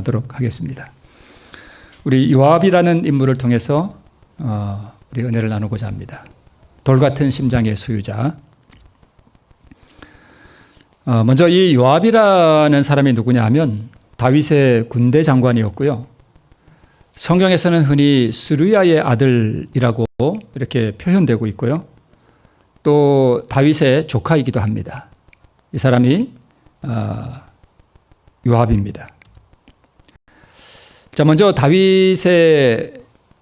보도록 하겠습니다. 우리 요압이라는 인물을 통해서 우리 은혜를 나누고자 합니다. 돌같은 심장의 소유자. 먼저 이 요압이라는 사람이 누구냐 하면 다윗의 군대 장관이었고요. 성경에서는 흔히 스루야의 아들이라고 이렇게 표현되고 있고요. 또 다윗의 조카이기도 합니다. 이 사람이 요압입니다. 자, 먼저 다윗의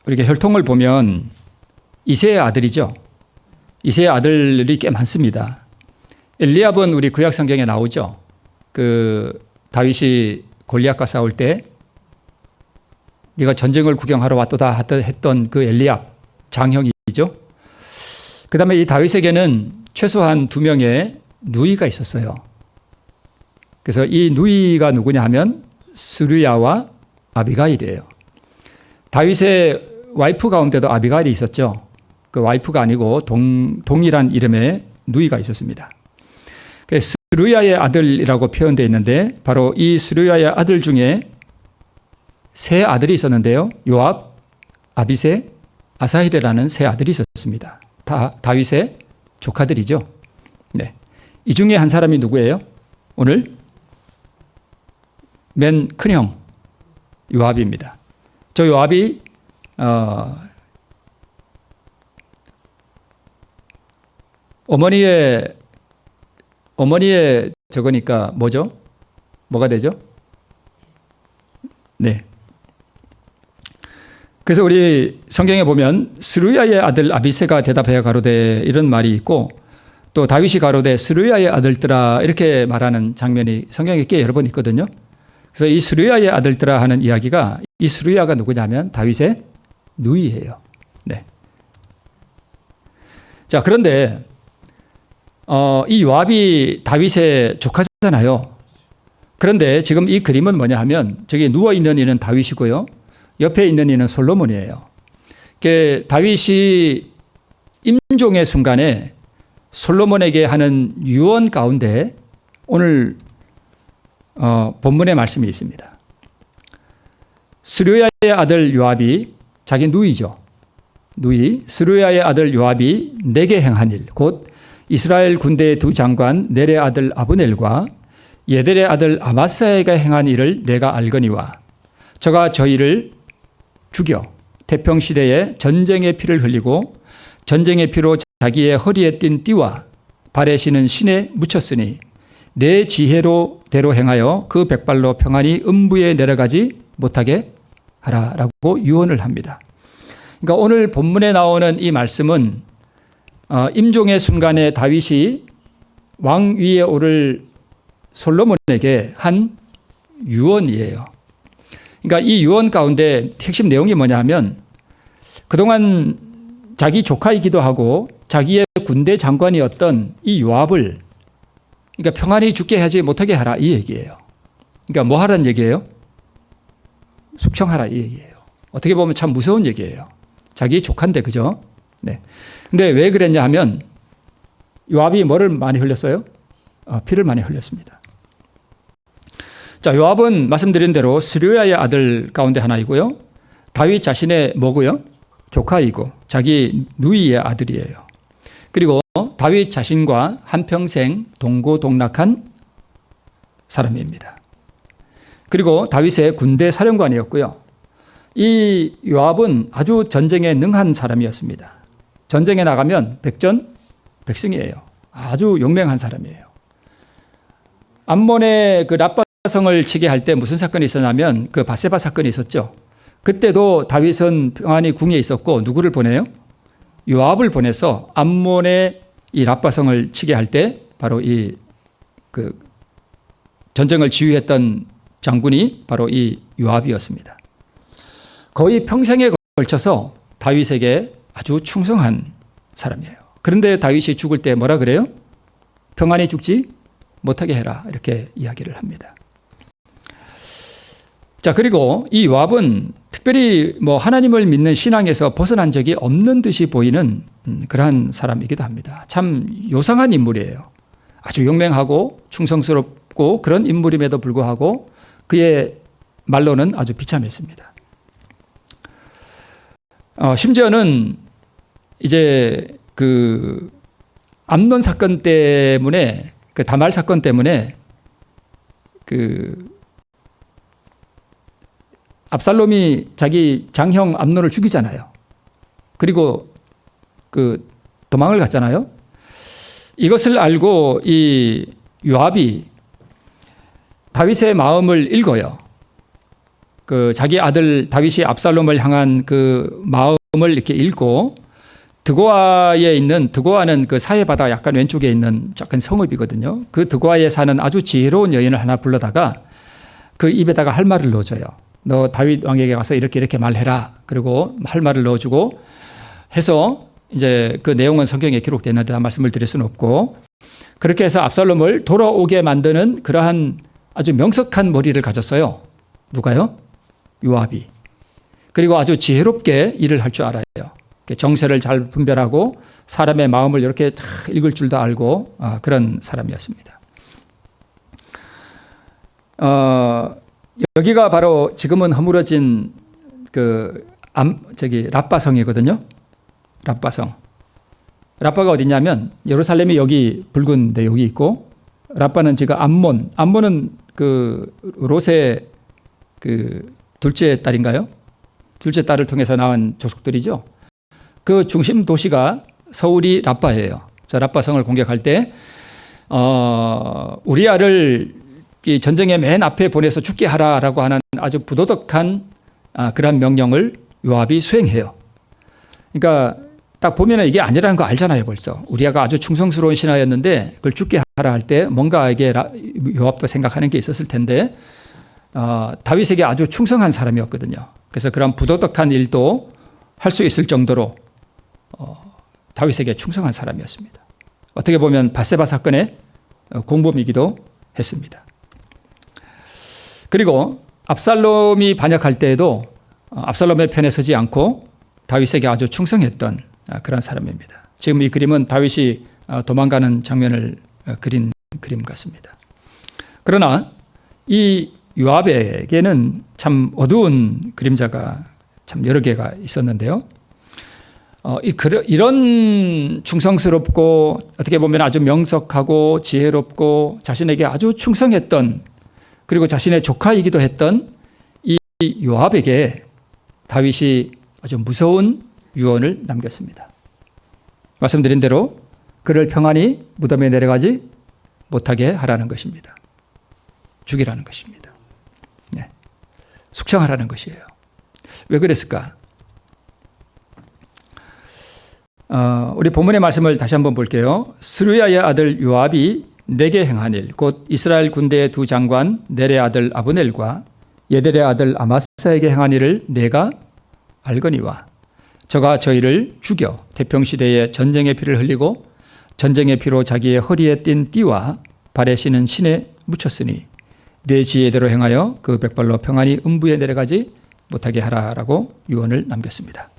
이렇게 혈통을 보면 이새의 아들이죠. 이새의 아들이 꽤 많습니다. 엘리압은 우리 구약 성경에 나오죠. 그 다윗이 골리앗과 싸울 때 네가 전쟁을 구경하러 왔도다 했던 그 엘리압 장형이죠. 그 다음에 이 다윗에게는 최소한 2명의 누이가 있었어요. 그래서 이 누이가 누구냐 하면 스루야와 아비가일이에요. 다윗의 와이프 가운데도 아비가일이 있었죠. 그 와이프가 아니고 동일한 이름의 누이가 있었습니다. 스루야의 아들이라고 표현되어 있는데 바로 이 스루야의 아들 중에 3 아들이 있었는데요. 요압, 아비새, 아사힐이라는 3 아들이 있었습니다. 다 다윗의 조카들이죠. 네. 이 중에 한 사람이 누구예요? 오늘 맨 큰형 요압입니다. 저 요압이 어머니의 저거니까 뭐죠? 뭐가 되죠? 네. 그래서 우리 성경에 보면 스루야의 아들 아비새가 대답하여 가로되 이런 말이 있고 또 다윗이 가로되 스루야의 아들들아 이렇게 말하는 장면이 성경에 꽤 여러 번 있거든요. 그래서 이 스루야의 아들들아 하는 이야기가 이 스루야가 누구냐면 다윗의 누이예요. 네. 자, 그런데 이 요압이 다윗의 조카잖아요. 그런데 지금 이 그림은 뭐냐 하면 저기 누워있는 이는 다윗이고요. 옆에 있는 이는 솔로몬이에요. 다윗이 임종의 순간에 솔로몬에게 하는 유언 가운데 오늘 본문의 말씀이 있습니다. 스루야의 아들 요압이 자기 누이죠. 누이 스루야의 아들 요압이 내게 행한 일 곧 이스라엘 군대의 2 장관 넬의 아들 아브넬과 예델의 아들 아마사야가 행한 일을 내가 알거니와 저가 저희를 죽여 태평시대에 전쟁의 피를 흘리고 전쟁의 피로 자기의 허리에 띤 띠와 발에 신은 신에 묻혔으니 내 지혜로대로 행하여 그 백발로 평안히 음부에 내려가지 못하게 하라라고 유언을 합니다. 그러니까 오늘 본문에 나오는 이 말씀은 임종의 순간에 다윗이 왕 위에 오를 솔로몬에게 한 유언이에요. 그러니까 이 유언 가운데 핵심 내용이 뭐냐 하면 그동안 자기 조카이기도 하고 자기의 군대 장관이었던 이 요압을 그러니까 평안히 죽게 하지 못하게 하라 이 얘기예요. 그러니까 뭐 하라는 얘기예요? 숙청하라 이 얘기예요. 어떻게 보면 참 무서운 얘기예요. 자기 조카인데 그죠? 네. 근데 왜 그랬냐 하면 요압이 뭐를 많이 흘렸어요? 피를 많이 흘렸습니다. 자, 요압은 말씀드린 대로 스루야의 아들 가운데 하나이고요. 다윗 자신의 뭐고요? 조카이고 자기 누이의 아들이에요. 그리고 다윗 자신과 한평생 동고동락한 사람입니다. 그리고 다윗의 군대 사령관이었고요. 이 요압은 아주 전쟁에 능한 사람이었습니다. 전쟁에 나가면 백전백승이에요. 아주 용맹한 사람이에요. 암몬의 그 랍바성을 치게 할 때 무슨 사건이 있었냐면 그 바세바 사건이 있었죠. 그때도 다윗은 평안히 궁에 있었고 누구를 보내요? 요압을 보내서 암몬의 이 랍바성을 치게 할 때 바로 이 그 전쟁을 지휘했던 장군이 바로 이 요압이었습니다. 거의 평생에 걸쳐서 다윗에게 아주 충성한 사람이에요. 그런데 다윗이 죽을 때 뭐라 그래요? 평안히 죽지 못하게 해라 이렇게 이야기를 합니다. 자, 그리고 이 요압은 특별히 뭐 하나님을 믿는 신앙에서 벗어난 적이 없는 듯이 보이는 그러한 사람이기도 합니다. 참 요상한 인물이에요. 아주 용맹하고 충성스럽고 그런 인물임에도 불구하고 그의 말로는 아주 비참했습니다. 심지어는 이제 그 암논 사건 때문에, 그 다말 사건 때문에 그 압살롬이 자기 장형 암논을 죽이잖아요. 그리고 그 도망을 갔잖아요. 이것을 알고 이 요압이 다윗의 마음을 읽어요. 그 자기 아들 다윗이 압살롬을 향한 그 마음을 이렇게 읽고, 드고아는 그 사해바다 약간 왼쪽에 있는 작은 성읍이거든요. 그 드고아에 사는 아주 지혜로운 여인을 하나 불러다가 그 입에다가 할 말을 넣어줘요. 너 다윗 왕에게 가서 이렇게 이렇게 말해라. 그리고 할 말을 넣어주고 해서, 이제 그 내용은 성경에 기록되어 있는데 다 말씀을 드릴 수는 없고, 그렇게 해서 압살롬을 돌아오게 만드는 그러한 아주 명석한 머리를 가졌어요. 누가요? 요압이. 그리고 아주 지혜롭게 일을 할 줄 알아요. 정세를 잘 분별하고 사람의 마음을 이렇게 다 읽을 줄도 알고, 그런 사람이었습니다. 여기가 바로 지금은 허물어진 랍바성이거든요. 랍바성. 랍바가 어디냐면 예루살렘이 여기 붉은 데 여기 있고, 랍바는 지금 암몬은 그 롯의 그 둘째 딸인가요? 둘째 딸을 통해서 낳은 족속들이죠. 그 중심 도시가 서울이 랍바예요. 자, 랍바성을 공격할 때 우리아를 이 전쟁의 맨 앞에 보내서 죽게 하라라고 하는 아주 부도덕한 그런 명령을 요압이 수행해요. 그러니까 딱 보면 이게 아니라는 거 알잖아요, 벌써. 우리아가 아주 충성스러운 신하였는데 그걸 죽게 하라 할 때 뭔가 이게 요압도 생각하는 게 있었을 텐데, 다윗에게 아주 충성한 사람이었거든요. 그래서 그런 부도덕한 일도 할 수 있을 정도로 다윗에게 충성한 사람이었습니다. 어떻게 보면 밧세바 사건의 공범이기도 했습니다. 그리고 압살롬이 반역할 때에도 압살롬의 편에 서지 않고 다윗에게 아주 충성했던 그런 사람입니다. 지금 이 그림은 다윗이 도망가는 장면을 그린 그림 같습니다. 그러나 이 요압에게는 참 어두운 그림자가 참 여러 개가 있었는데요. 이런 충성스럽고 어떻게 보면 아주 명석하고 지혜롭고 자신에게 아주 충성했던, 그리고 자신의 조카이기도 했던 이 요압에게 다윗이 아주 무서운 유언을 남겼습니다. 말씀드린 대로 그를 평안히 무덤에 내려가지 못하게 하라는 것입니다. 죽이라는 것입니다. 네. 숙청하라는 것이에요. 왜 그랬을까? 우리 본문의 말씀을 다시 한번 볼게요. 스루야의 아들 요압이 내게 행한 일, 곧 이스라엘 군대의 두 장관 넬의 아들 아브넬과 예델의 아들 아마사에게 행한 일을 내가 알거니와 저가 저희를 죽여 태평시대에 전쟁의 피를 흘리고 전쟁의 피로 자기의 허리에 띤 띠와 발에 신은 신에 묻혔으니 내 지혜대로 행하여 그 백발로 평안히 음부에 내려가지 못하게 하라라고 유언을 남겼습니다.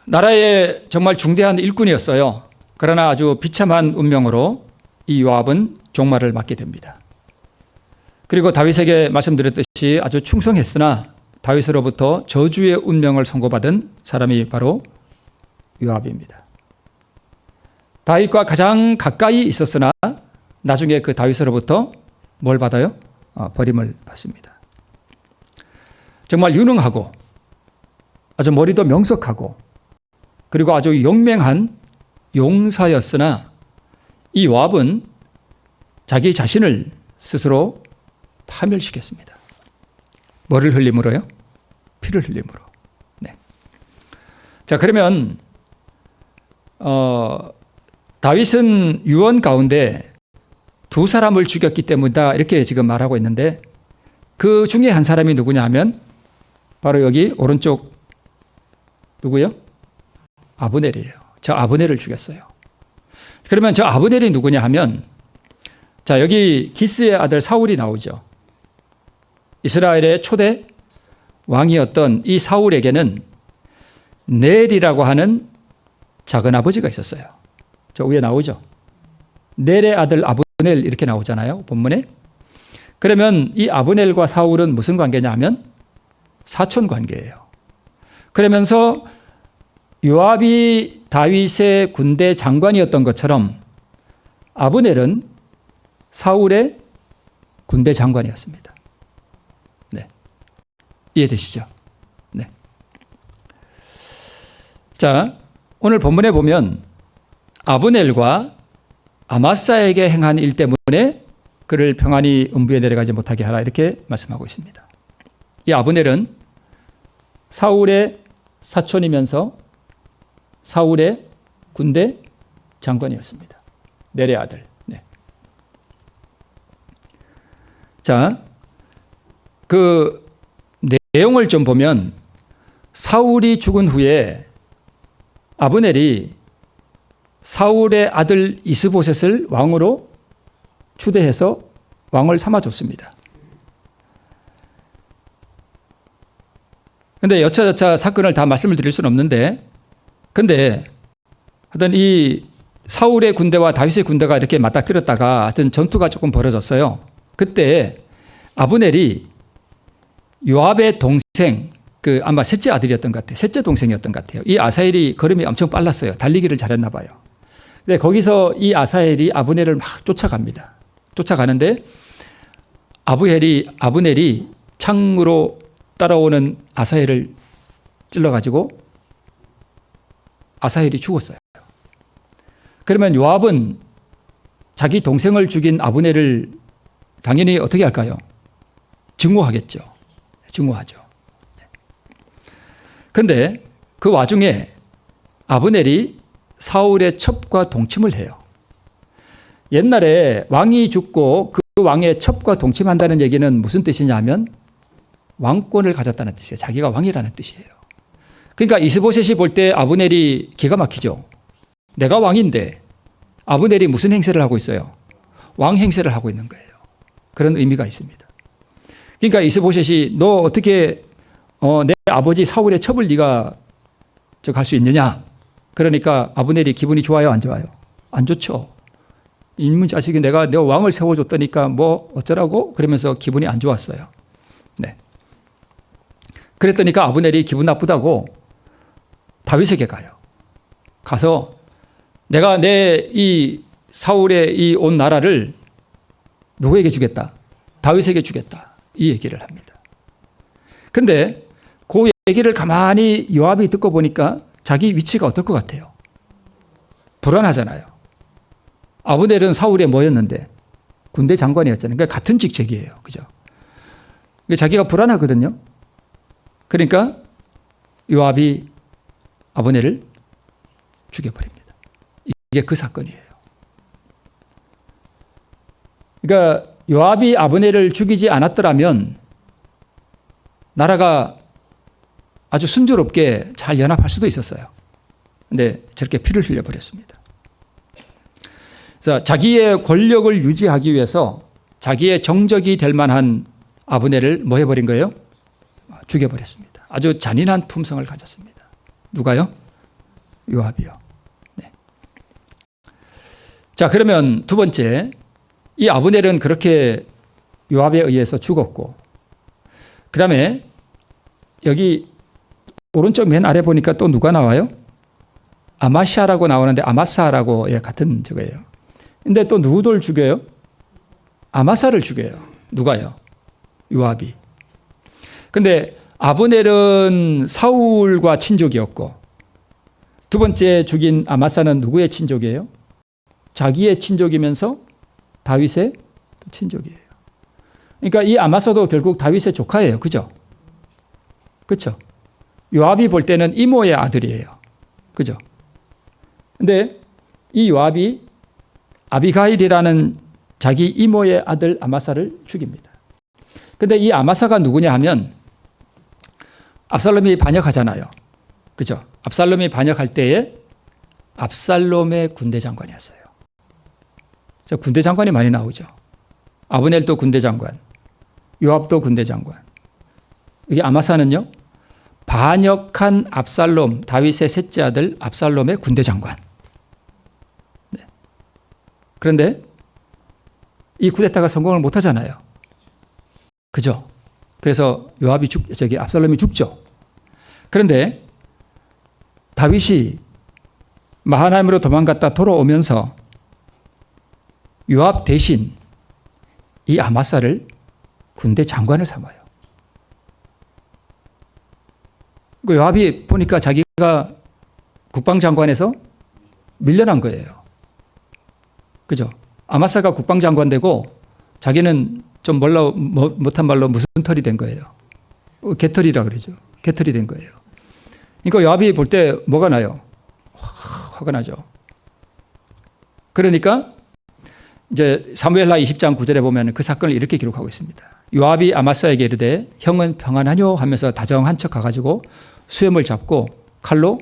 나라의 정말 중대한 일꾼이었어요. 그러나 아주 비참한 운명으로 이 요압은 종말을 맞게 됩니다. 그리고 다윗에게 말씀드렸듯이 아주 충성했으나 다윗으로부터 저주의 운명을 선고받은 사람이 바로 요압입니다. 다윗과 가장 가까이 있었으나 나중에 그 다윗으로부터 뭘 받아요? 버림을 받습니다. 정말 유능하고 아주 머리도 명석하고 그리고 아주 용맹한 용사였으나 이 요압은 자기 자신을 스스로 파멸시켰습니다. 뭐를 흘림으로요? 피를 흘림으로. 네. 자, 그러면 다윗은 유언 가운데 두 사람을 죽였기 때문이다 이렇게 지금 말하고 있는데 그 중에 한 사람이 누구냐 하면 바로 여기 오른쪽 누구요? 아브넬이에요. 저 아브넬을 죽였어요. 그러면 저 아브넬이 누구냐 하면 자, 여기 기스의 아들 사울이 나오죠. 이스라엘의 초대 왕이었던 이 사울에게는 넬이라고 하는 작은 아버지가 있었어요. 저 위에 나오죠. 넬의 아들 아브넬 이렇게 나오잖아요, 본문에. 그러면 이 아브넬과 사울은 무슨 관계냐 하면 사촌 관계예요. 그러면서 요압이 다윗의 군대 장관이었던 것처럼 아브넬은 사울의 군대 장관이었습니다. 네. 이해되시죠? 네. 자, 오늘 본문에 보면 아브넬과 아마사에게 행한 일 때문에 그를 평안히 음부에 내려가지 못하게 하라 이렇게 말씀하고 있습니다. 이 아브넬은 사울의 사촌이면서 사울의 군대 장관이었습니다. 넬의 아들. 네. 자, 그 내용을 좀 보면 사울이 죽은 후에 아브넬이 사울의 아들 이스보셋을 왕으로 추대해서 왕을 삼아줬습니다. 그런데 여차저차 사건을 다 말씀을 드릴 수는 없는데, 근데 하여튼 이 사울의 군대와 다윗의 군대가 이렇게 맞닥뜨렸다가 하여튼 전투가 조금 벌어졌어요. 그때 아브넬이 요압의 동생, 그 아마 셋째 아들이었던 것 같아요. 셋째 동생이었던 것 같아요. 이 아사엘이 걸음이 엄청 빨랐어요. 달리기를 잘했나 봐요. 근데 거기서 이 아사엘이 아브넬을 막 쫓아갑니다. 쫓아가는데 아브넬이 창으로 따라오는 아사엘을 찔러가지고 아사엘이 죽었어요. 그러면 요압은 자기 동생을 죽인 아브넬을 당연히 어떻게 할까요? 증오하겠죠. 증오하죠. 그런데 그 와중에 아브넬이 사울의 첩과 동침을 해요. 옛날에 왕이 죽고 그 왕의 첩과 동침한다는 얘기는 무슨 뜻이냐면 왕권을 가졌다는 뜻이에요. 자기가 왕이라는 뜻이에요. 그러니까 이스보셋이 볼 때 아브넬이 기가 막히죠. 내가 왕인데 아브넬이 무슨 행세를 하고 있어요? 왕 행세를 하고 있는 거예요. 그런 의미가 있습니다. 그러니까 이스보셋이 너 어떻게 내 아버지 사울의 첩을 네가 갈 수 있느냐? 그러니까 아브넬이 기분이 좋아요, 안 좋아요? 안 좋죠. 이놈의 자식이 내가 왕을 세워줬다니까 뭐 어쩌라고? 그러면서 기분이 안 좋았어요. 네. 그랬더니까 아브넬이 기분 나쁘다고 다윗에게 가요. 가서 내가 내 이 사울의 이 온 나라를 누구에게 주겠다? 다윗에게 주겠다. 이 얘기를 합니다. 근데 그 얘기를 가만히 요압이 듣고 보니까 자기 위치가 어떨 것 같아요? 불안하잖아요. 아브넬은 사울의 뭐였는데? 군대 장관이었잖아요. 그러니까 같은 직책이에요. 그죠? 자기가 불안하거든요. 그러니까 요압이 아브넬을 죽여버립니다. 이게 그 사건이에요. 그러니까 요압이 아브넬을 죽이지 않았더라면 나라가 아주 순조롭게 잘 연합할 수도 있었어요. 근데 저렇게 피를 흘려버렸습니다. 그래서 자기의 권력을 유지하기 위해서 자기의 정적이 될 만한 아브넬을 뭐 해버린 거예요? 죽여버렸습니다. 아주 잔인한 품성을 가졌습니다. 누가요? 요압이요. 네. 자, 그러면 두 번째, 이 아브넬은 그렇게 요압에 의해서 죽었고, 그 다음에 여기 오른쪽 맨 아래 보니까 또 누가 나와요? 아마샤라고 나오는데 아마사라고 같은 저거예요. 근데 또 누구를 죽여요? 아마사를 죽여요. 누가요? 요압이. 근데 아브넬은 사울과 친족이었고 두 번째 죽인 아마사는 누구의 친족이에요? 자기의 친족이면서 다윗의 친족이에요. 그러니까 이 아마사도 결국 다윗의 조카예요. 그죠? 그렇죠? 요압이 볼 때는 이모의 아들이에요. 그죠? 근데 이 요압이 아비가일이라는 자기 이모의 아들 아마사를 죽입니다. 근데 이 아마사가 누구냐 하면 압살롬이 반역하잖아요. 그죠? 압살롬이 반역할 때에 압살롬의 군대 장관이었어요. 군대 장관이 많이 나오죠. 아브넬도 군대 장관, 요압도 군대 장관. 여기 아마사는요, 반역한 압살롬, 다윗의 셋째 아들 압살롬의 군대 장관. 네. 그런데 이 쿠데타가 성공을 못 하잖아요. 그죠? 그래서 압살롬이 죽죠. 그런데 다윗이 마하나임으로 도망갔다 돌아오면서 요압 대신 이 아마사를 군대 장관을 삼아요. 그 요압이 보니까 자기가 국방장관에서 밀려난 거예요. 그죠? 아마사가 국방장관 되고 자기는 좀 못한 말로 무슨 털이 된 거예요. 개털이라 그러죠. 개털이 된 거예요. 그러니까 요압이 볼 때 뭐가 나요? 화가 나죠. 그러니까 이제 사무엘하 20장 9절에 보면 그 사건을 이렇게 기록하고 있습니다. 요압이 아마사에게 이르되 형은 평안하뇨 하면서 다정한 척 가가지고 수염을 잡고 칼로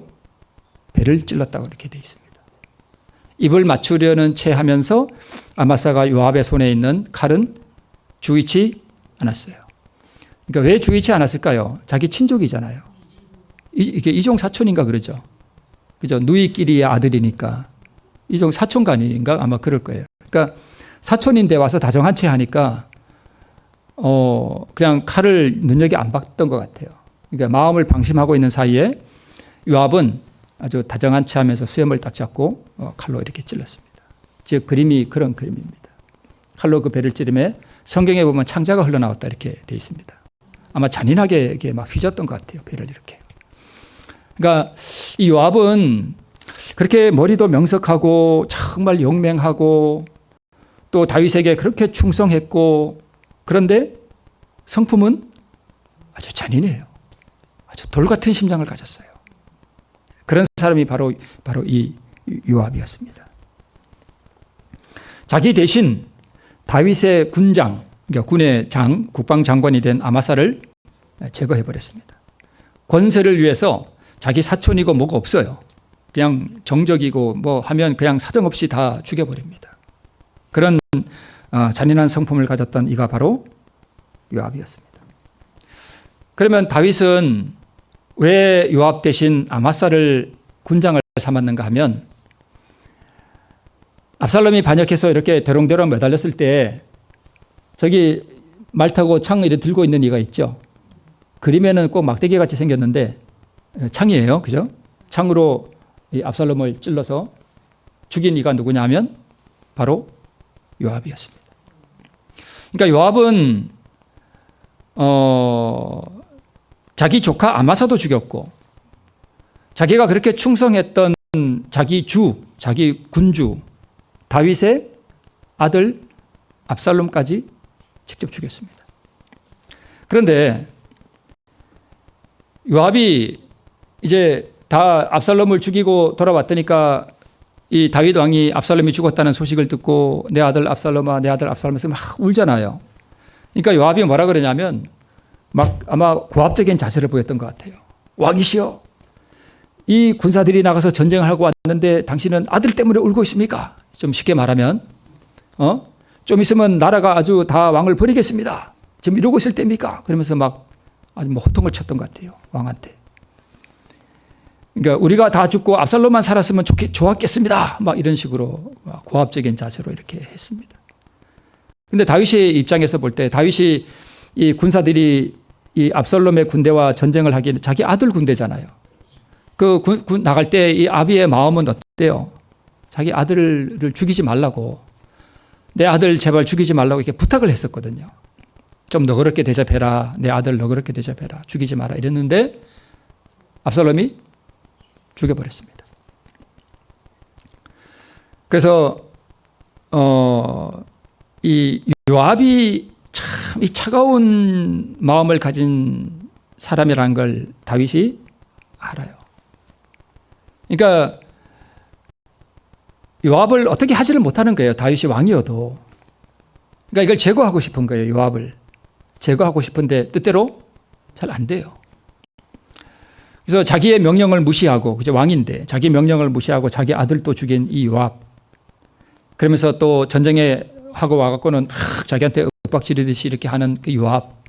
배를 찔렀다고 이렇게 돼 있습니다. 입을 맞추려는 채 하면서 아마사가 요압의 손에 있는 칼은 주의치 않았어요. 그러니까 왜 주의치 않았을까요? 자기 친족이잖아요. 이게 이종 사촌인가 그러죠. 그죠? 누이끼리의 아들이니까 이종 사촌간인가 아마 그럴 거예요. 그러니까 사촌인데 와서 다정한 채 하니까 그냥 칼을 눈여겨 안 봤던 것 같아요. 그러니까 마음을 방심하고 있는 사이에 요압은 아주 다정한 채 하면서 수염을 딱 잡고 칼로 이렇게 찔렀습니다. 즉 그림이 그런 그림입니다. 칼로 그 배를 찌르매 성경에 보면 창자가 흘러나왔다 이렇게 돼 있습니다. 아마 잔인하게 이렇게 막 휘졌던 것 같아요. 배를 이렇게. 그러니까 이 요압은 그렇게 머리도 명석하고 정말 용맹하고 또 다윗에게 그렇게 충성했고 그런데 성품은 아주 잔인해요. 아주 돌 같은 심장을 가졌어요. 그런 사람이 바로 이 요압이었습니다. 자기 대신 다윗의 군장, 그러니까 군의 장, 국방장관이 된 아마사를 제거해버렸습니다. 권세를 위해서 자기 사촌이고 뭐가 없어요. 그냥 정적이고 뭐 하면 그냥 사정없이 다 죽여버립니다. 그런 잔인한 성품을 가졌던 이가 바로 요압이었습니다. 그러면 다윗은 왜 요압 대신 아마사를 군장을 삼았는가 하면 압살롬이 반역해서 이렇게 대롱대롱 매달렸을 때 저기 말 타고 창을 이렇게 들고 있는 이가 있죠. 그림에는 꼭 막대기 같이 생겼는데 창이에요. 그죠? 창으로 이 압살롬을 찔러서 죽인 이가 누구냐 하면 바로 요압이었습니다. 그러니까 요압은 자기 조카 아마사도 죽였고 자기가 그렇게 충성했던 자기 군주 다윗의 아들 압살롬까지 직접 죽였습니다. 그런데 요압이 이제 다 압살롬을 죽이고 돌아왔다니까 이 다윗 왕이 압살롬이 죽었다는 소식을 듣고 내 아들 압살롬아 내 아들 압살롬 해서 막 울잖아요. 그러니까 요압이 뭐라 그러냐면 막 아마 고압적인 자세를 보였던 것 같아요. 왕이시여, 이 군사들이 나가서 전쟁을 하고 왔는데 당신은 아들 때문에 울고 있습니까? 좀 쉽게 말하면 좀 있으면 나라가 아주 다 왕을 버리겠습니다. 지금 이러고 있을 때입니까? 그러면서 막 아주 뭐 호통을 쳤던 것 같아요. 왕한테. 그러니까 우리가 다 죽고 압살롬만 살았으면 좋았겠습니다. 막 이런 식으로 고압적인 자세로 이렇게 했습니다. 근데 다윗의 입장에서 볼 때 다윗이 이 군사들이 이 압살롬의 군대와 전쟁을 하기에는 자기 아들 군대잖아요. 그 군 나갈 때 이 아비의 마음은 어때요? 자기 아들을 죽이지 말라고, 내 아들 제발 죽이지 말라고 이렇게 부탁을 했었거든요. 좀 너그럽게 대접해라. 내 아들 너그럽게 대접해라. 죽이지 마라. 이랬는데 압살롬이 죽여버렸습니다. 그래서 이 요압이 참 이 차가운 마음을 가진 사람이라는 걸 다윗이 알아요. 그러니까 요압을 어떻게 하지를 못하는 거예요. 다윗이 왕이어도. 그러니까 이걸 제거하고 싶은 거예요. 요압을 제거하고 싶은데 뜻대로 잘 안 돼요. 그래서 자기의 명령을 무시하고, 그죠? 왕인데 자기 명령을 무시하고 자기 아들도 죽인 이 요압. 그러면서 또 전쟁에 하고 와갖고는 자기한테 윽박지르듯이 이렇게 하는 그 요압.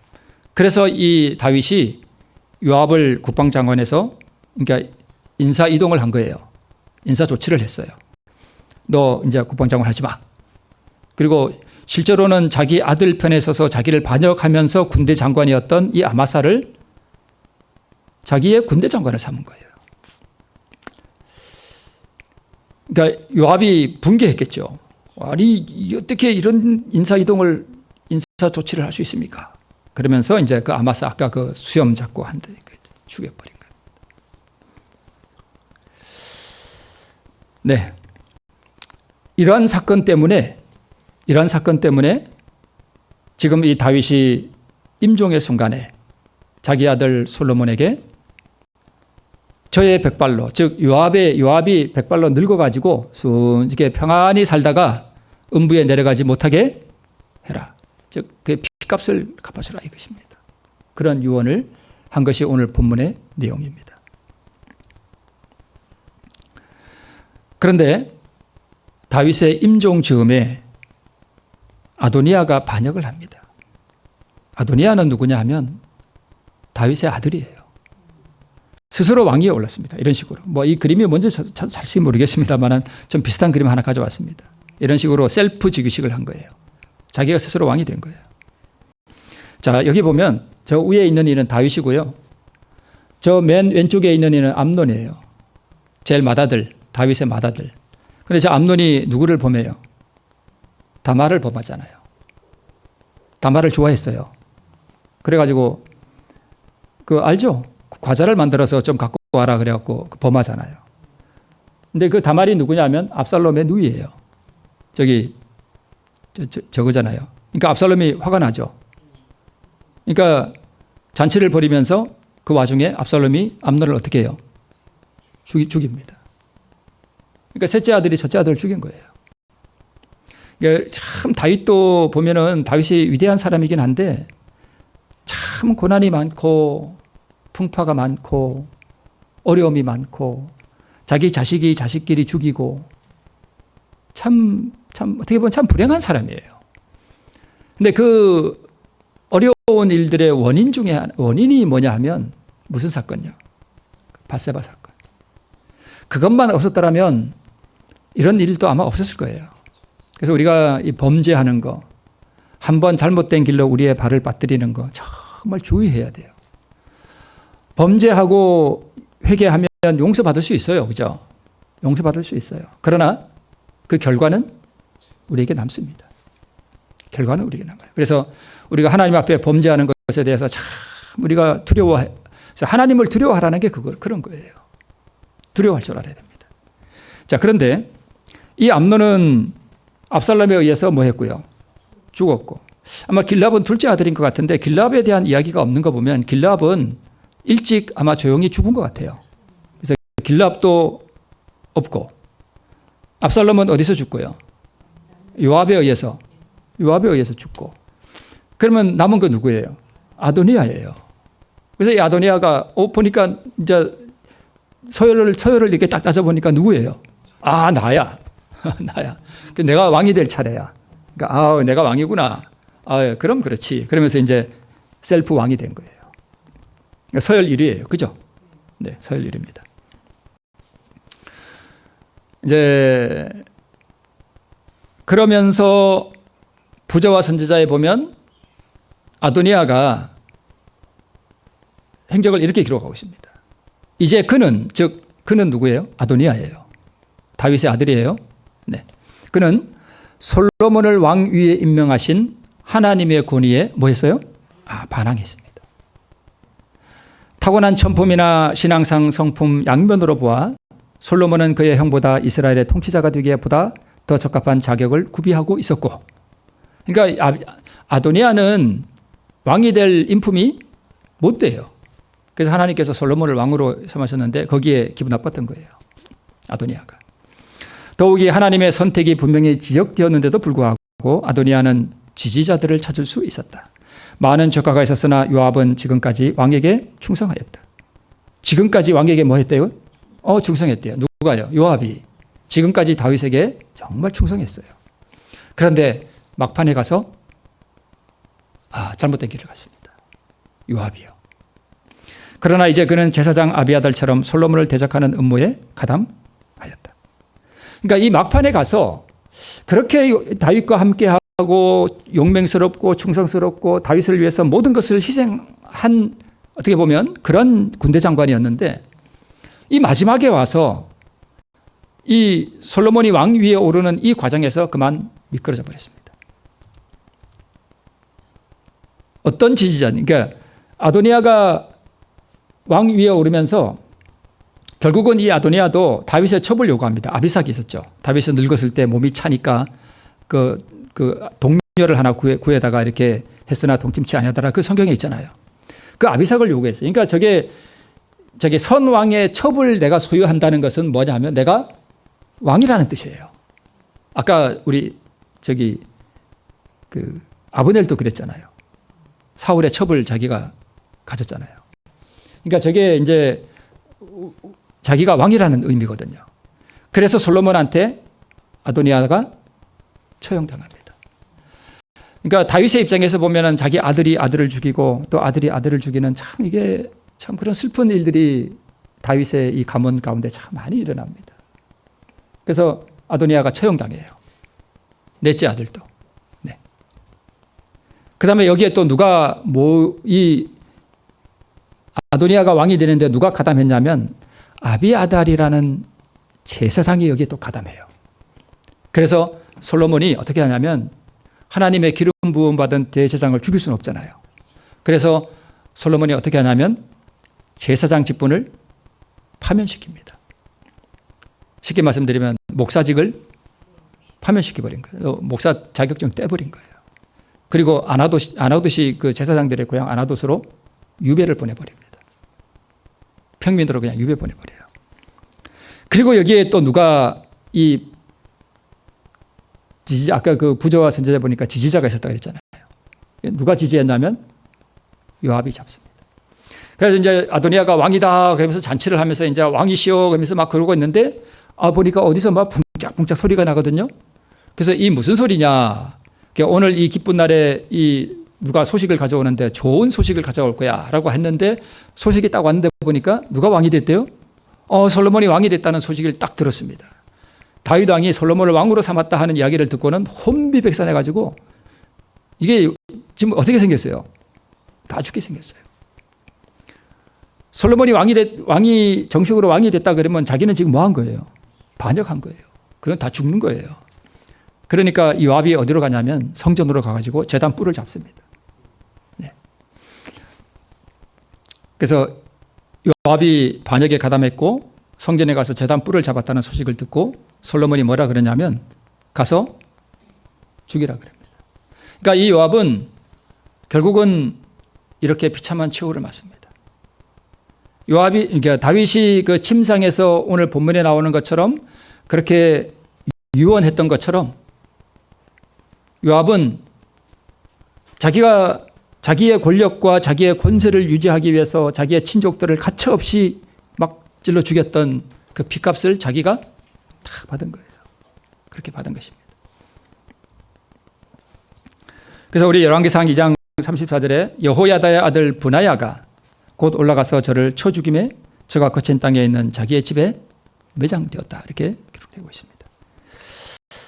그래서 이 다윗이 요압을 국방장관에서 그러니까 인사 이동을 한 거예요. 인사 조치를 했어요. 너 이제 국방장관 하지 마. 그리고 실제로는 자기 아들 편에 서서 자기를 반역하면서 군대 장관이었던 이 아마사를 자기의 군대 장관을 삼은 거예요. 그러니까 요압이 분개했겠죠. 아니 어떻게 이런 인사 조치를 할 수 있습니까? 그러면서 이제 그 아마사 아까 그 수염 잡고 한 대 죽여버린 거예요. 네, 이러한 사건 때문에 지금 이 다윗이 임종의 순간에 자기 아들 솔로몬에게 저의 백발로, 즉 요압이 백발로 늙어가지고 순직에 평안히 살다가 음부에 내려가지 못하게 해라. 즉 그 피값을 갚아주라 이것입니다. 그런 유언을 한 것이 오늘 본문의 내용입니다. 그런데 다윗의 임종 즈음에 아도니아가 반역을 합니다. 아도니아는 누구냐 하면 다윗의 아들이에요. 스스로 왕위에 올랐습니다. 이런 식으로. 뭐 이 그림이 뭔지 자세히 모르겠습니다만 좀 비슷한 그림 하나 가져왔습니다. 이런 식으로 셀프 즉위식을 한 거예요. 자기가 스스로 왕이 된 거예요. 자, 여기 보면 저 위에 있는 이는 다윗이고요. 저 맨 왼쪽에 있는 이는 암논이에요. 제일 맏아들, 다윗의 맏아들. 그런데 저 암논이 누구를 범해요? 다말을 범하잖아요. 다말을 좋아했어요. 그래가지고 그 알죠? 과자를 만들어서 좀 갖고 와라 그래갖고 범하잖아요. 근데 그 다말이 누구냐 하면 압살롬의 누이예요. 저거잖아요. 그러니까 압살롬이 화가 나죠. 그러니까 잔치를 벌이면서 그 와중에 압살롬이 암논을 어떻게 해요? 죽입니다. 그러니까 셋째 아들이 첫째 아들을 죽인 거예요. 그러니까 참 다윗도 보면은 다윗이 위대한 사람이긴 한데 참 고난이 많고 풍파가 많고 어려움이 많고 자기 자식이 자식끼리 죽이고 참 어떻게 보면 참 불행한 사람이에요. 근데 그 어려운 일들의 원인이 뭐냐 하면 무슨 사건이요? 밧세바 사건. 그것만 없었더라면 이런 일도 아마 없었을 거예요. 그래서 우리가 이 범죄하는 거, 한번 잘못된 길로 우리의 발을 빠뜨리는 거 정말 주의해야 돼요. 범죄하고 회개하면 용서받을 수 있어요. 그죠? 용서받을 수 있어요. 그러나 그 결과는 우리에게 남습니다. 결과는 우리에게 남아요. 그래서 우리가 하나님 앞에 범죄하는 것에 대해서 참 우리가 두려워해. 그래서 하나님을 두려워하라는 게 그런 거예요. 두려워할 줄 알아야 됩니다. 자, 그런데 이 암논은 압살롬에 의해서 뭐 했고요? 죽었고. 아마 길랍은 둘째 아들인 것 같은데 길랍에 대한 이야기가 없는 거 보면 길랍은 일찍 아마 조용히 죽은 것 같아요. 그래서 길랍도 없고 압살롬은 어디서 죽고요? 요압에 의해서 죽고. 그러면 남은 건 누구예요? 아도니아예요. 그래서 이 아도니아가 보니까 이제 서열을 이렇게 딱 따져보니까 누구예요? 아, 나야. 나야. 내가 왕이 될 차례야. 그러니까 내가 왕이구나. 그럼 그렇지. 그러면서 이제 셀프 왕이 된 거예요. 그러니까 서열 1위예요. 그죠? 네, 서열 1위입니다. 이제 그러면서 부자와 선지자에 보면 아도니아가 행적을 이렇게 기록하고 있습니다. 이제 그는 누구예요? 아도니아예요. 다윗의 아들이에요. 네. 그는 솔로몬을 왕 위에 임명하신 하나님의 권위에 뭐 했어요? 반항했습니다. 타고난 천품이나 신앙상 성품 양면으로 보아 솔로몬은 그의 형보다 이스라엘의 통치자가 되기에 보다 더 적합한 자격을 구비하고 있었고, 그러니까 아도니아는 왕이 될 인품이 못 돼요. 그래서 하나님께서 솔로몬을 왕으로 삼으셨는데 거기에 기분 나빴던 거예요. 아도니아가. 더욱이 하나님의 선택이 분명히 지적되었는데도 불구하고 아도니아는 지지자들을 찾을 수 있었다. 많은 적화가 있었으나 요압은 지금까지 왕에게 충성하였다. 지금까지 왕에게 뭐 했대요? 충성했대요. 누가요? 요압이. 지금까지 다윗에게 정말 충성했어요. 그런데 막판에 가서 잘못된 길을 갔습니다. 요압이요. 그러나 이제 그는 제사장 아비아달처럼 솔로몬을 대적하는 음모에 가담하였다. 그러니까 이 막판에 가서 그렇게 다윗과 함께하고 하고 용맹스럽고 충성스럽고 다윗을 위해서 모든 것을 희생한 어떻게 보면 그런 군대 장관이었는데 이 마지막에 와서 이 솔로몬이 왕 위에 오르는 이 과정에서 그만 미끄러져 버렸습니다. 어떤 지지자니? 그러니까 아도니아가 왕 위에 오르면서 결국은 이 아도니아도 다윗의 첩을 요구합니다. 아비삭이 있었죠. 다윗이 늙었을 때 몸이 차니까 그 동료를 하나 구해다가 이렇게 했으나 동침치 아니하더라. 그 성경에 있잖아요. 그 아비삭을 요구했어요. 그러니까 저게 선왕의 첩을 내가 소유한다는 것은 뭐냐 하면 내가 왕이라는 뜻이에요. 아까 우리 아브넬도 그랬잖아요. 사울의 첩을 자기가 가졌잖아요. 그러니까 저게 이제 자기가 왕이라는 의미거든요. 그래서 솔로몬한테 아도니아가 처형당합니다. 그러니까 다윗의 입장에서 보면은 자기 아들이 아들을 죽이고 또 아들이 아들을 죽이는 참 이게 참 그런 슬픈 일들이 다윗의 이 가문 가운데 참 많이 일어납니다. 그래서 아도니아가 처형당해요. 넷째 아들도. 네. 그 다음에 여기에 또 이 아도니아가 왕이 되는데 누가 가담했냐면 아비아달이라는 제사장이 여기에 또 가담해요. 그래서 솔로몬이 어떻게 하냐면 하나님의 기름 부음 받은 대제사장을 죽일 수는 없잖아요. 그래서 솔로몬이 어떻게 하냐면 제사장 직분을 파면시킵니다. 쉽게 말씀드리면 목사직을 파면시켜버린 거예요. 목사 자격증 떼버린 거예요. 그리고 아나돗이 그 제사장들의 고향 아나돗으로 유배를 보내버립니다. 평민으로 그냥 유배 보내버려요. 그리고 여기에 또 누가 아까 그 부저와 선지자 보니까 지지자가 있었다 그랬잖아요. 누가 지지했냐면 요압이 잡습니다. 그래서 이제 아도니아가 왕이다 그러면서 잔치를 하면서 이제 왕이시오 그러면서 막 그러고 있는데 보니까 어디서 막 붕짝붕짝 소리가 나거든요. 그래서 이 무슨 소리냐? 오늘 이 기쁜 날에 누가 소식을 가져오는데 좋은 소식을 가져올 거야라고 했는데 소식이 딱 왔는데 보니까 누가 왕이 됐대요? 솔로몬이 왕이 됐다는 소식을 딱 들었습니다. 다윗 왕이 솔로몬을 왕으로 삼았다 하는 이야기를 듣고는 혼비백산해가지고 이게 지금 어떻게 생겼어요? 다 죽게 생겼어요. 솔로몬이 왕이 정식으로 왕이 됐다 그러면 자기는 지금 뭐 한 거예요? 반역한 거예요. 그건 다 죽는 거예요. 그러니까 요압이 어디로 가냐면 성전으로 가가지고 제단 뿔을 잡습니다. 네. 그래서 요압이 반역에 가담했고 성전에 가서 제단 뿔을 잡았다는 소식을 듣고 솔로몬이 뭐라 그러냐면 가서 죽이라 그럽니다. 그러니까 이 요압은 결국은 이렇게 비참한 최후를 맞습니다. 그러니까 다윗이 그 침상에서 오늘 본문에 나오는 것처럼 그렇게 유언했던 것처럼 요압은 자기의 권력과 자기의 권세를 유지하기 위해서 자기의 친족들을 가차없이 막 찔러 죽였던 그 핏값을 자기가 다 받은 거예요. 그렇게 받은 것입니다. 그래서 우리 열왕기상 2장 34절에 여호야다의 아들 브나야가 곧 올라가서 저를 쳐 죽임에 저가 거친 땅에 있는 자기의 집에 매장되었다. 이렇게 기록되고 있습니다.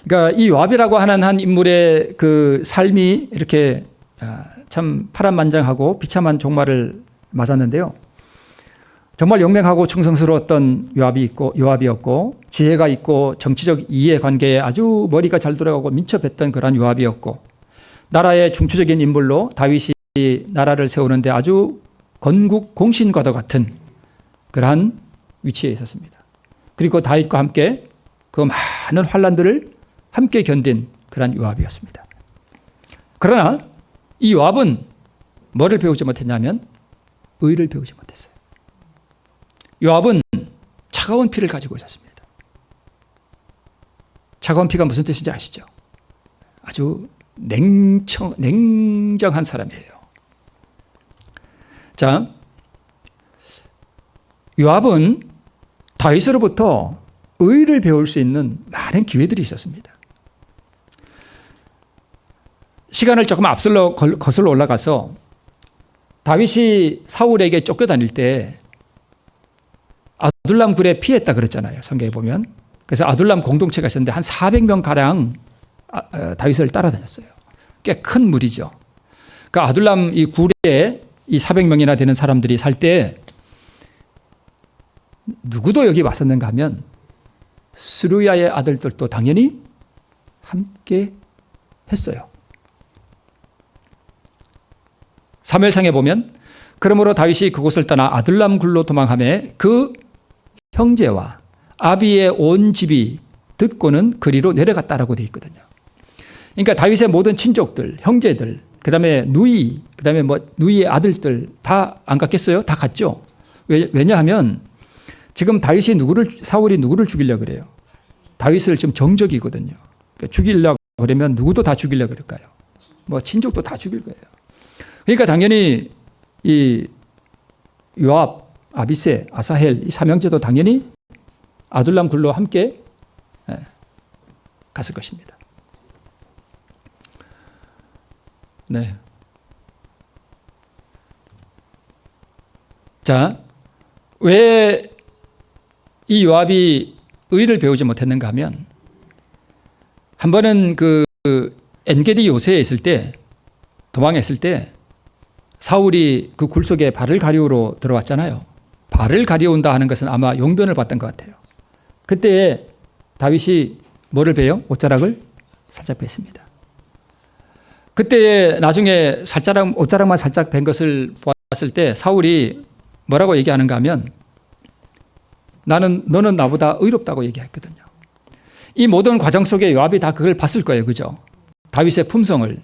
그러니까 이 요압이라고 하는 한 인물의 그 삶이 이렇게 참 파란만장하고 비참한 종말을 맞았는데요. 정말 용맹하고 충성스러웠던 요압이었고 지혜가 있고 정치적 이해관계에 아주 머리가 잘 돌아가고 민첩했던 그런 요압이었고 나라의 중추적인 인물로 다윗이 나라를 세우는데 아주 건국 공신과도 같은 그러한 위치에 있었습니다. 그리고 다윗과 함께 그 많은 환난들을 함께 견딘 그러한 요압이었습니다. 그러나 이 요압은 뭐를 배우지 못했냐면 의를 배우지 못했어요. 요압은 차가운 피를 가지고 있었습니다. 차가운 피가 무슨 뜻인지 아시죠? 아주 냉정한 사람이에요. 자, 요압은 다윗으로부터 의를 배울 수 있는 많은 기회들이 있었습니다. 시간을 조금 앞설러 거슬러 올라가서 다윗이 사울에게 쫓겨다닐 때 아둘람 굴에 피했다 그랬잖아요. 성경에 보면. 그래서 아둘람 공동체가 있었는데 한 400명 가량 다윗을 따라다녔어요. 꽤 큰 무리죠. 그 아둘람 이 굴에 이 400명이나 되는 사람들이 살 때 누구도 여기 왔었는가 하면 스루야의 아들들도 당연히 함께 했어요. 사무엘상에 보면 그러므로 다윗이 그곳을 떠나 아둘람 굴로 도망하매 그 형제와 아비의 온 집이 듣고는 그리로 내려갔다라고 되어 있거든요. 그러니까 다윗의 모든 친족들, 형제들, 그다음에 누이, 그다음에 뭐 누이의 아들들 다 안 갔겠어요? 다 갔죠. 왜냐하면 지금 사울이 누구를 죽이려고 그래요? 다윗을 지금 정적이거든요. 그러니까 죽이려고 그러면 누구도 다 죽이려고 그럴까요? 뭐 친족도 다 죽일 거예요. 그러니까 당연히 이 요압, 아비새, 아사헬 이 삼형제도 당연히 아둘람 굴로 함께 갔을 것입니다. 네. 자, 왜 이 요압이 의를 배우지 못했는가 하면 한 번은 그 엔게디 요새에 있을 때 도망했을 때 사울이 그 굴 속에 발을 가리우러 들어왔잖아요. 발을 가리운다 하는 것은 아마 용변을 봤던 것 같아요. 그때 다윗이 뭐를 베요? 옷자락을 살짝 뺐습니다. 그때 나중에 옷자락만 살짝 벤 것을 보았을 때 사울이 뭐라고 얘기하는가 하면 너는 나보다 의롭다고 얘기했거든요. 이 모든 과정 속에 요압이 다 그걸 봤을 거예요. 그죠? 다윗의 품성을.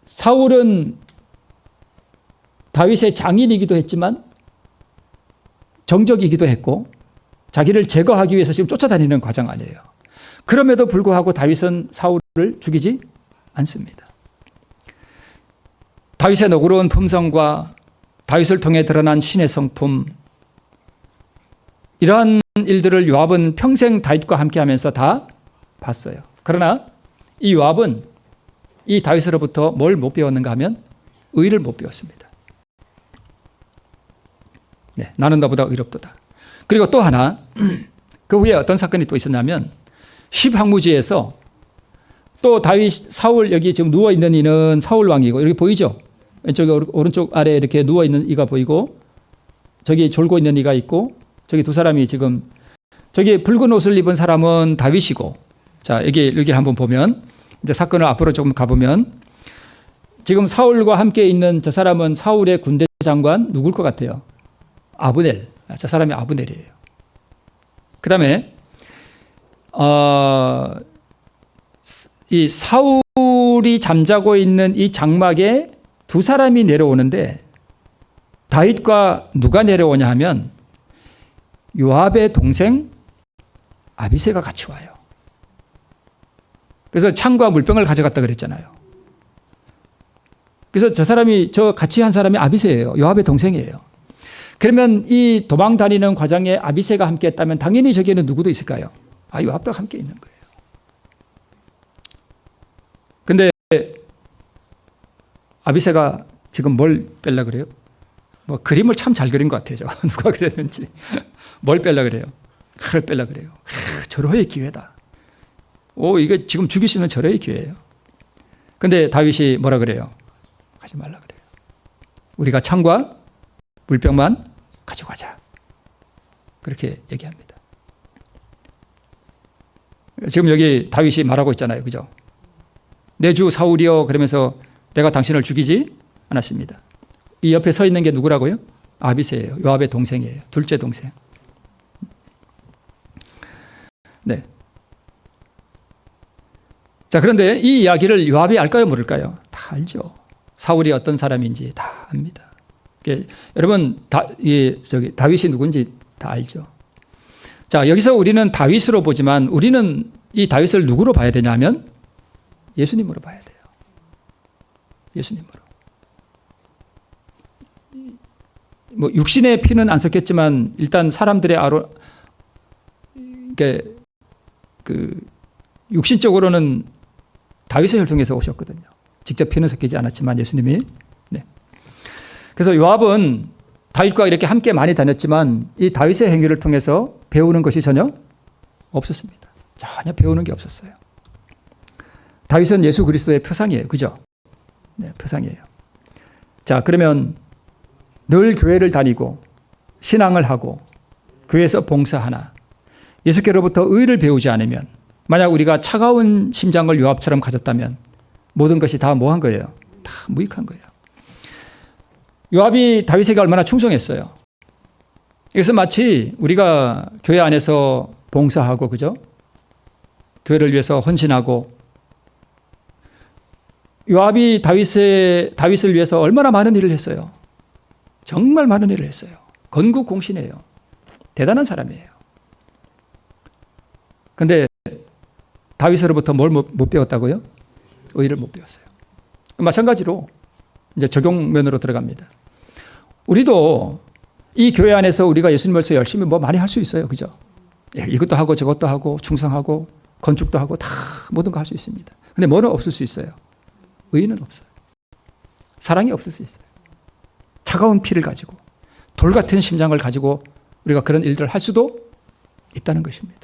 사울은 다윗의 장인이기도 했지만 정적이기도 했고 자기를 제거하기 위해서 지금 쫓아다니는 과정 아니에요. 그럼에도 불구하고 다윗은 사울을 죽이지 않습니다. 다윗의 너그러운 품성과 다윗을 통해 드러난 신의 성품, 이러한 일들을 요압은 평생 다윗과 함께하면서 다 봤어요. 그러나 이 요압은 이 다윗으로부터 뭘 못 배웠는가 하면 의를 못 배웠습니다. 네, 나는 너보다 의롭도다. 그리고 또 하나, 그 후에 어떤 사건이 또 있었냐면 십항무지에서 또 사울 여기 지금 누워 있는 이는 사울 왕이고 여기 보이죠? 왼쪽 오른쪽 아래 이렇게 누워 있는 이가 보이고 저기 졸고 있는 이가 있고 저기 두 사람이 지금 저기 붉은 옷을 입은 사람은 다윗이고 자 여기 한번 보면 이제 사건을 앞으로 조금 가보면 지금 사울과 함께 있는 저 사람은 사울의 군대 장관 누굴 것 같아요? 아브넬. 저 사람이 아브넬이에요. 그 다음에 이 사울이 잠자고 있는 이 장막에 두 사람이 내려오는데 다윗과 누가 내려오냐 하면 요압의 동생 아비새가 같이 와요. 그래서 창과 물병을 가져갔다 그랬잖아요. 그래서 저 같이 한 사람이 아비새예요. 요압의 동생이에요. 그러면 이 도망 다니는 과정에 아비새가 함께 했다면 당연히 저기에는 누구도 있을까요? 요압도 함께 있는 거예요. 근데 아비새가 지금 뭘 뺄라 그래요? 뭐 그림을 참 잘 그린 것 같아요. 누가 그랬는지. 뭘 뺄라 그래요? 칼을 뺄라 그래요. 절호의 기회다. 이거 지금 죽일 수 있는 절호의 기회예요. 근데 다윗이 뭐라 그래요? 가지 말라 그래요. 우리가 창과 물병만 가져가자. 그렇게 얘기합니다. 지금 여기 다윗이 말하고 있잖아요. 그죠? 내 주 사울이여 그러면서 내가 당신을 죽이지 않았습니다. 이 옆에 서 있는 게 누구라고요? 아비새예요. 요압의 동생이에요. 둘째 동생. 네. 자, 그런데 이 이야기를 요압이 알까요? 모를까요? 다 알죠. 사울이 어떤 사람인지 다 압니다. 여러분, 다윗이 누군지 다 알죠. 자, 여기서 우리는 다윗으로 보지만 우리는 이 다윗을 누구로 봐야 되냐면 예수님으로 봐야 돼요. 예수님으로. 뭐 육신의 피는 안 섞였지만 일단 사람들의 육신적으로는 다윗의 혈통에서 오셨거든요. 직접 피는 섞이지 않았지만 예수님이. 네. 그래서 요압은 다윗과 이렇게 함께 많이 다녔지만 이 다윗의 행위를 통해서 배우는 것이 전혀 없었습니다. 전혀 배우는 게 없었어요. 다윗은 예수 그리스도의 표상이에요. 그죠? 네, 표상이에요. 자, 그러면 늘 교회를 다니고 신앙을 하고 교회에서 봉사하나 예수께로부터 의를 배우지 않으면, 만약 우리가 차가운 심장을 요압처럼 가졌다면 모든 것이 다 뭐 한 거예요? 다 무익한 거예요. 요압이 다윗에게 얼마나 충성했어요. 이것은 마치 우리가 교회 안에서 봉사하고, 그죠? 교회를 위해서 헌신하고, 요압이 다윗을 위해서 얼마나 많은 일을 했어요. 정말 많은 일을 했어요. 건국공신이에요. 대단한 사람이에요. 그런데 다윗으로부터 뭘 못 배웠다고요? 의를 못 배웠어요. 마찬가지로 이제 적용면으로 들어갑니다. 우리도 이 교회 안에서 우리가 예수님을서 열심히 뭐 많이 할 수 있어요. 그죠? 이것도 하고 저것도 하고 충성하고 건축도 하고 다 모든 거 할 수 있습니다. 근데 뭐는 없을 수 있어요? 의는 없어요. 사랑이 없을 수 있어요. 차가운 피를 가지고 돌 같은 심장을 가지고 우리가 그런 일들을 할 수도 있다는 것입니다.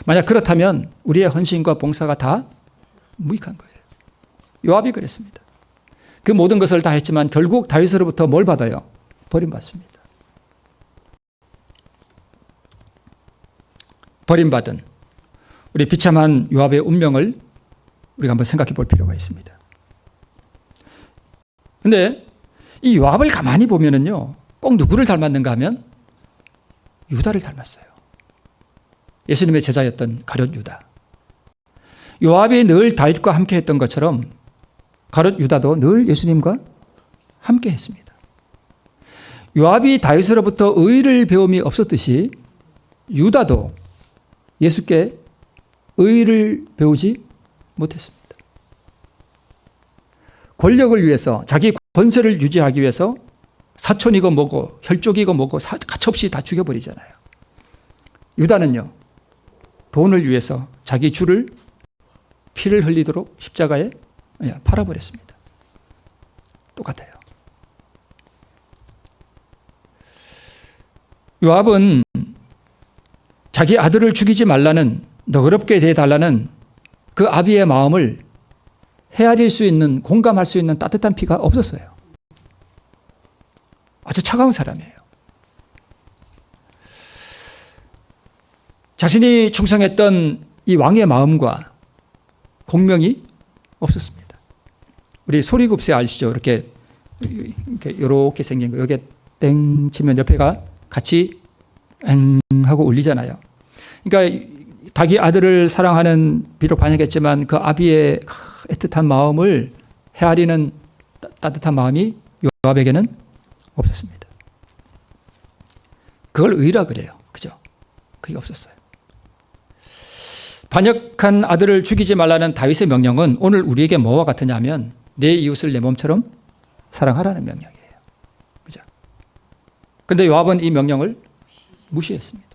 만약 그렇다면 우리의 헌신과 봉사가 다 무익한 거예요. 요압이 그랬습니다. 그 모든 것을 다 했지만 결국 다윗으로부터 뭘 받아요? 버림받습니다. 버림받은 우리 비참한 요압의 운명을 우리가 한번 생각해 볼 필요가 있습니다. 그런데 이 요압을 가만히 보면은요, 꼭 누구를 닮았는가 하면 유다를 닮았어요. 예수님의 제자였던 가룟 유다. 요압이 늘 다윗과 함께 했던 것처럼 가룟 유다도 늘 예수님과 함께 했습니다. 요압이 다윗으로부터 의를 배움이 없었듯이 유다도 예수께 의를 배우지 못했습니다. 권력을 위해서, 자기 권세를 유지하기 위해서 사촌이고 뭐고 혈족이고 뭐고 가차없이 다 죽여버리잖아요. 유다는요, 돈을 위해서 자기 주를 피를 흘리도록 십자가에 팔아버렸습니다. 똑같아요. 요압은 자기 아들을 죽이지 말라는, 너그럽게 대해달라는 그 아비의 마음을 헤아릴 수 있는, 공감할 수 있는 따뜻한 피가 없었어요. 아주 차가운 사람이에요. 자신이 충성했던 이 왕의 마음과 공명이 없었습니다. 우리 소리굽새 아시죠? 이렇게 생긴 거, 여기에 땡 치면 옆에가 같이 엥 하고 울리잖아요. 그러니까 자기 아들을 사랑하는, 비록 반역했지만 그 아비의 애틋한 마음을 헤아리는 따뜻한 마음이 요압에게는 없었습니다. 그걸 의라 그래요. 그죠? 그게 없었어요. 반역한 아들을 죽이지 말라는 다윗의 명령은 오늘 우리에게 뭐와 같으냐 하면 내 이웃을 내 몸처럼 사랑하라는 명령이에요. 그죠? 근데 요압은 이 명령을 무시했습니다.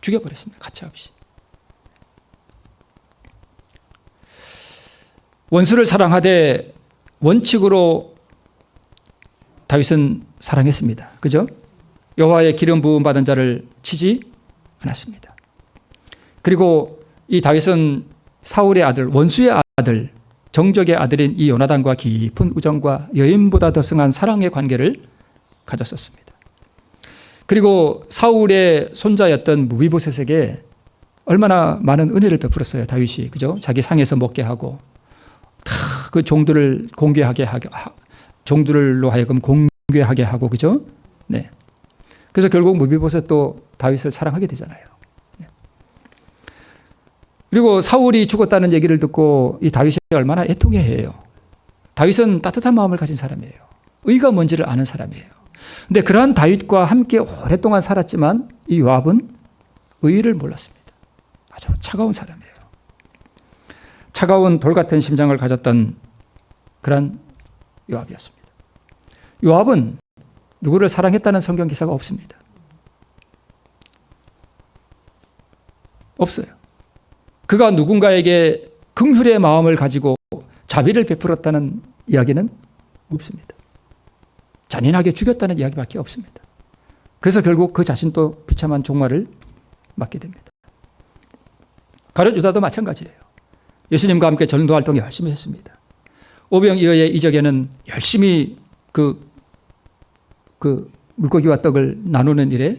죽여버렸습니다. 가차없이. 원수를 사랑하되 원칙으로 다윗은 사랑했습니다. 그죠? 여호와의 기름 부음 받은 자를 치지 않았습니다. 그리고 이 다윗은 사울의 아들, 원수의 아들, 정적의 아들인 이 요나단과 깊은 우정과 여인보다 더 성한 사랑의 관계를 가졌었습니다. 그리고 사울의 손자였던 무비보셋에게 얼마나 많은 은혜를 베풀었어요, 다윗이. 그죠? 자기 상에서 먹게 하고 다 그 종들을 공개하게 하게, 종들로 하여금 공개하게 하고, 그죠? 네. 그래서 결국 무비보셋도 다윗을 사랑하게 되잖아요. 네. 그리고 사울이 죽었다는 얘기를 듣고 이 다윗이 얼마나 애통해해요. 다윗은 따뜻한 마음을 가진 사람이에요. 의가 뭔지를 아는 사람이에요. 근데 그러한 다윗과 함께 오랫동안 살았지만 이 요압은 의를 몰랐습니다. 아주 차가운 사람이에요. 차가운 돌 같은 심장을 가졌던 그런 요압이었습니다. 요압은 누구를 사랑했다는 성경 기사가 없습니다. 없어요. 그가 누군가에게 긍휼의 마음을 가지고 자비를 베풀었다는 이야기는 없습니다. 잔인하게 죽였다는 이야기밖에 없습니다. 그래서 결국 그 자신도 비참한 종말을 맞게 됩니다. 가룟 유다도 마찬가지예요. 예수님과 함께 전도 활동 열심히 했습니다. 오병이어의 이적에는 열심히 그 물고기와 떡을 나누는 일에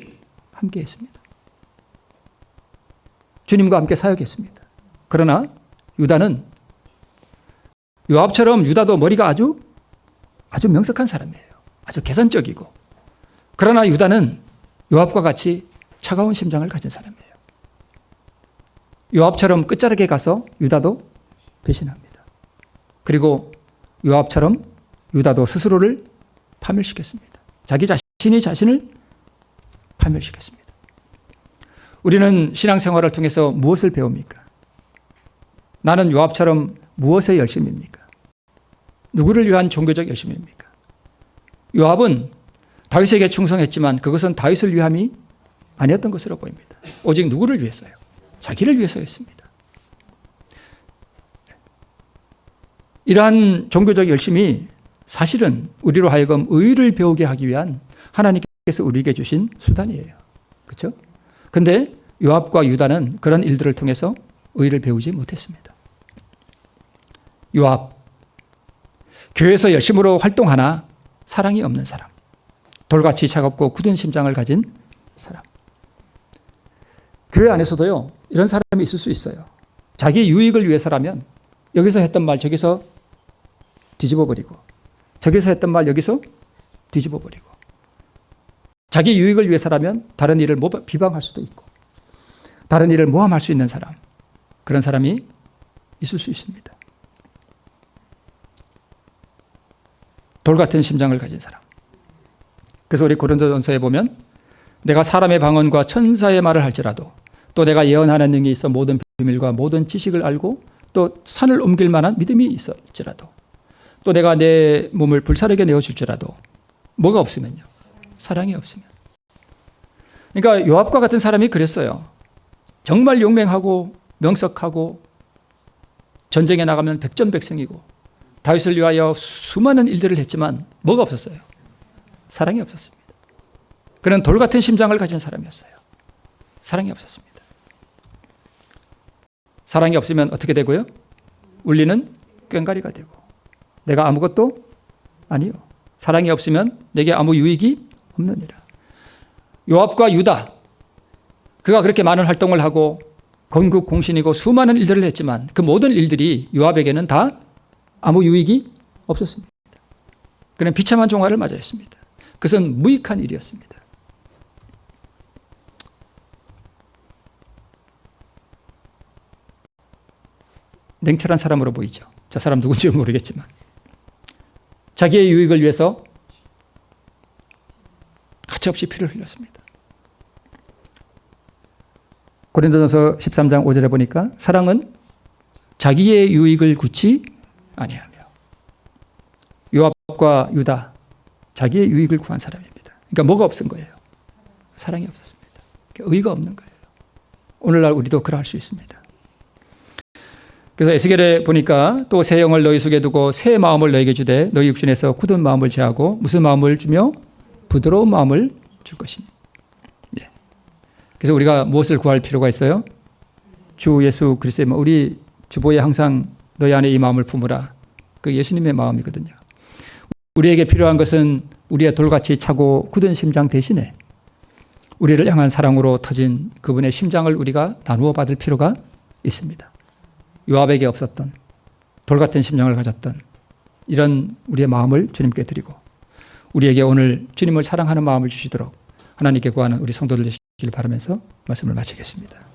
함께 했습니다. 주님과 함께 사역했습니다. 그러나 유다는 요압처럼 유다도 머리가 아주 명석한 사람이에요. 아주 계산적이고. 그러나 유다는 요압과 같이 차가운 심장을 가진 사람이에요. 요압처럼 끝자락에 가서 유다도 배신합니다. 그리고 요압처럼 유다도 스스로를 파멸시켰습니다. 자기 자신이 자신을 파멸시켰습니다. 우리는 신앙생활을 통해서 무엇을 배웁니까? 나는 요압처럼 무엇에 열심입니까? 누구를 위한 종교적 열심입니까? 요압은 다윗에게 충성했지만 그것은 다윗을 위함이 아니었던 것으로 보입니다. 오직 누구를 위해서요? 자기를 위해서였습니다. 이러한 종교적 열심이 사실은 우리로 하여금 의를 배우게 하기 위한 하나님께서 우리에게 주신 수단이에요. 그렇죠? 근데 요압과 유다는 그런 일들을 통해서 의를 배우지 못했습니다. 요압, 교회에서 열심으로 활동하나 사랑이 없는 사람, 돌같이 차갑고 굳은 심장을 가진 사람. 교회 안에서도요, 이런 사람이 있을 수 있어요. 자기 유익을 위해서라면 여기서 했던 말 저기서 뒤집어버리고, 저기서 했던 말 여기서 뒤집어버리고, 자기 유익을 위해서라면 다른 일을 비방할 수도 있고, 다른 일을 모함할 수 있는 사람, 그런 사람이 있을 수 있습니다. 돌같은 심장을 가진 사람. 그래서 우리 고린도전서에 보면 내가 사람의 방언과 천사의 말을 할지라도 또 내가 예언하는 능이 있어 모든 비밀과 모든 지식을 알고 또 산을 옮길 만한 믿음이 있을지라도 또 내가 내 몸을 불사르게 내어줄지라도 뭐가 없으면요? 사랑이 없으면. 그러니까 요압과 같은 사람이 그랬어요. 정말 용맹하고 명석하고 전쟁에 나가면 백전백승이고 다윗을 위하여 수많은 일들을 했지만 뭐가 없었어요? 사랑이 없었습니다. 그는 돌같은 심장을 가진 사람이었어요. 사랑이 없었습니다. 사랑이 없으면 어떻게 되고요? 울리는 꽹과리가 되고 내가 아무것도 아니요. 사랑이 없으면 내게 아무 유익이 없느니라. 요압과 유다, 그가 그렇게 많은 활동을 하고 건국공신이고 수많은 일들을 했지만 그 모든 일들이 요압에게는 다 아무 유익이 없었습니다. 그는 비참한 종말을 맞이했습니다. 그것은 무익한 일이었습니다. 냉철한 사람으로 보이죠. 저 사람 누군지 모르겠지만 자기의 유익을 위해서 가차없이 피를 흘렸습니다. 고린도전서 13장 5절에 보니까 사랑은 자기의 유익을 굳이 아니하며. 요압과 유다, 자기의 유익을 구한 사람입니다. 그러니까 뭐가 없은 거예요? 사랑이 없었습니다. 의가 없는 거예요. 오늘날 우리도 그러할 수 있습니다. 그래서 에스겔에 보니까 또 새 영을 너희 속에 두고 새 마음을 너희에게 주되 너희 육신에서 굳은 마음을 제하고 무슨 마음을 주며 부드러운 마음을 줄 것이니. 네. 그래서 우리가 무엇을 구할 필요가 있어요? 주 예수 그리스도의 마음. 우리 주보에 항상 너희 안에 이 마음을 품으라. 그 예수님의 마음이거든요. 우리에게 필요한 것은 우리의 돌같이 차고 굳은 심장 대신에 우리를 향한 사랑으로 터진 그분의 심장을 우리가 나누어 받을 필요가 있습니다. 요압에게 없었던 돌같은 심장을 가졌던 이런 우리의 마음을 주님께 드리고 우리에게 오늘 주님을 사랑하는 마음을 주시도록 하나님께 구하는 우리 성도들 되시길 바라면서 말씀을 마치겠습니다.